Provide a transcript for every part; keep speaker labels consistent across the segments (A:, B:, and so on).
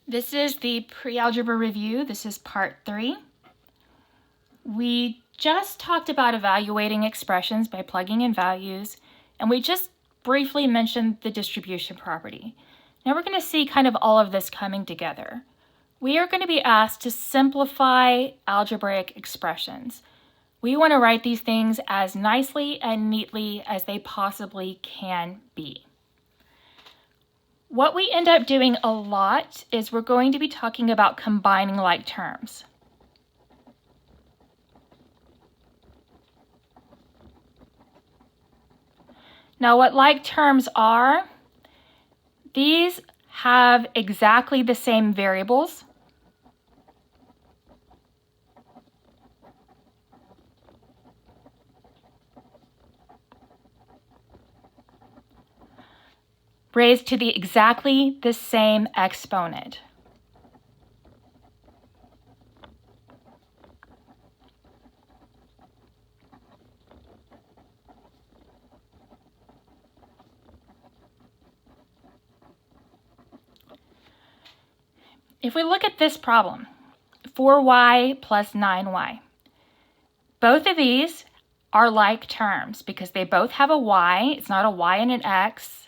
A: This is the pre-algebra review. This is part 3. We just talked about evaluating expressions by plugging in values, and we just briefly mentioned the distribution property. Now we're going to see kind of all of this coming together. We are going to be asked to simplify algebraic expressions. We want to write these things as nicely and neatly as they possibly can be. What we end up doing a lot is we're going to be talking about combining like terms. Now, what like terms are, these have exactly the same variables. Raised to exactly the same exponent. If we look at this problem, 4y plus 9y, both of these are like terms because they both have a y. It's not a y and an x.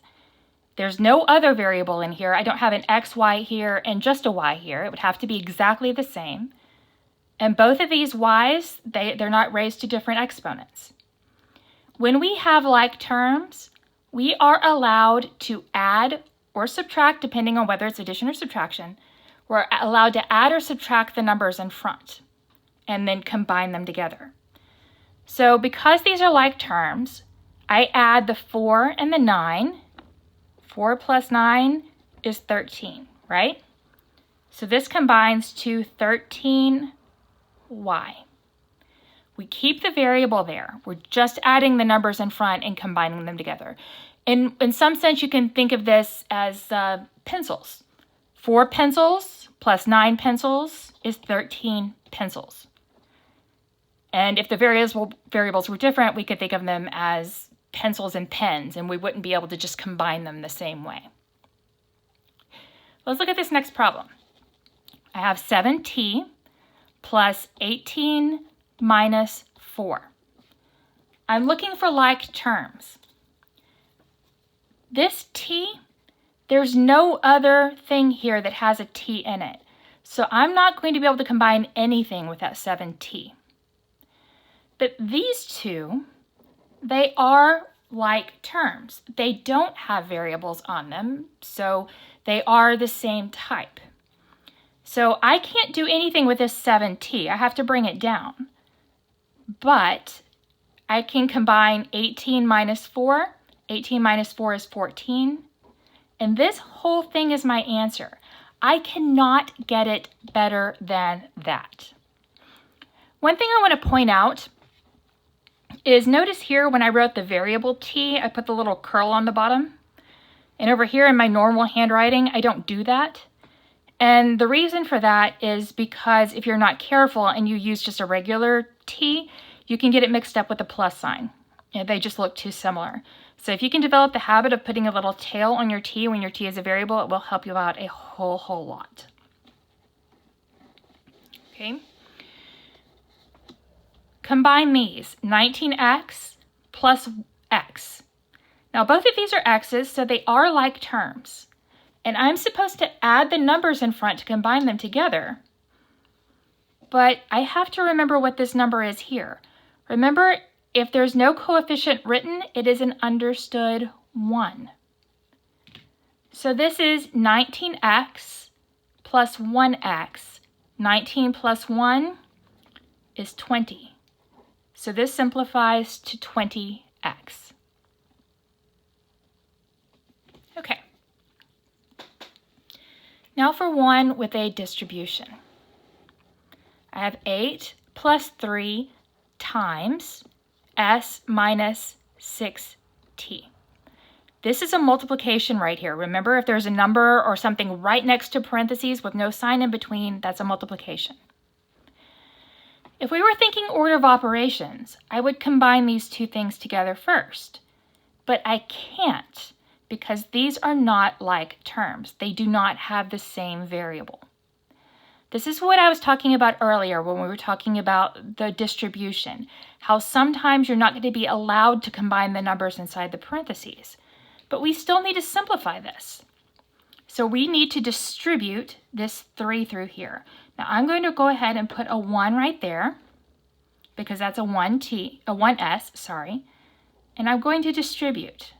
A: There's no other variable in here. I don't have an xy here and just a y here. It would have to be exactly the same. And both of these y's, they're not raised to different exponents. When we have like terms, we are allowed to add or subtract, depending on whether it's addition or subtraction. We're allowed to add or subtract the numbers in front and then combine them together. So because these are like terms, I add the 4 and the 9. 4 plus 9 is 13, right? So this combines to 13y. We keep the variable there. We're just adding the numbers in front and combining them together. In some sense, you can think of this as pencils. 4 pencils plus 9 pencils is 13 pencils. And if the variables were different, we could think of them as pencils and pens, and we wouldn't be able to just combine them the same way. Let's look at this next problem. I have 7t plus 18 minus 4. I'm looking for like terms. This t, there's no other thing here that has a t in it. So I'm not going to be able to combine anything with that 7t. But these two, they are like terms. They don't have variables on them, so they are the same type. So I can't do anything with this 7t. I have to bring it down. But I can combine 18 minus 4. 18 minus 4 is 14. And this whole thing is my answer. I cannot get it better than that. One thing I want to point out is notice here when I wrote the variable t, I put the little curl on the bottom. And over here in my normal handwriting, I don't do that. And the reason for that is because if you're not careful and you use just a regular t, you can get it mixed up with a plus sign. They just look too similar. So if you can develop the habit of putting a little tail on your t when your t is a variable, it will help you out a whole lot. Okay. Combine these, 19x plus x. Now both of these are x's, so they are like terms. And I'm supposed to add the numbers in front to combine them together. But I have to remember what this number is here. Remember, if there's no coefficient written, it is an understood 1. So this is 19x plus 1x. 19 plus 1 is 20. So this simplifies to 20x. Okay. Now for one with a distribution. I have 8 plus 3 times s minus 6t. This is a multiplication right here. Remember, if there's a number or something right next to parentheses with no sign in between, that's a multiplication. If we were thinking order of operations, I would combine these two things together first. But I can't because these are not like terms. They do not have the same variable. This is what I was talking about earlier when we were talking about the distribution, how sometimes you're not going to be allowed to combine the numbers inside the parentheses. But we still need to simplify this. So we need to distribute this 3 through here. Now I'm going to go ahead and put a 1 right there, because that's a 1s, sorry. And I'm going to distribute.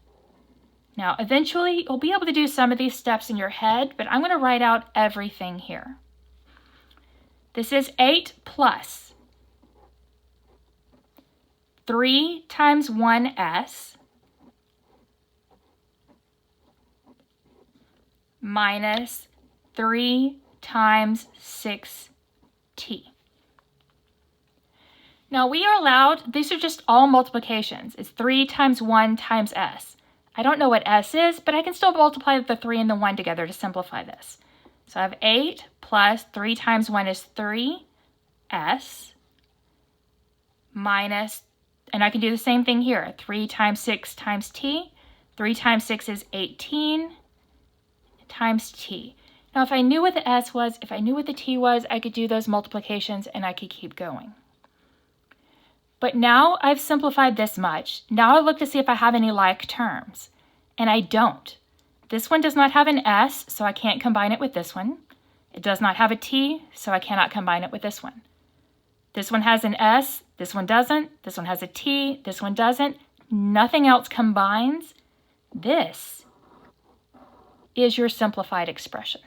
A: Now eventually you'll be able to do some of these steps in your head, but I'm going to write out everything here. This is 8 plus 3 times 1s minus 3 times 6t. Now we are allowed, these are just all multiplications. It's 3 times 1 times s. I don't know what s is, but I can still multiply the 3 and the 1 together to simplify this. So I have 8 plus 3 times 1 is 3s minus, and I can do the same thing here, 3 times 6 times t. 3 times 6 is 18 times t. Now if I knew what the s was, if I knew what the t was, I could do those multiplications and I could keep going. But now I've simplified this much. Now I look to see if I have any like terms, and I don't. This one does not have an s, so I can't combine it with this one. It does not have a t, so I cannot combine it with this one. This one has an s, this one doesn't, this one has a t, this one doesn't. Nothing else combines. This is your simplified expression.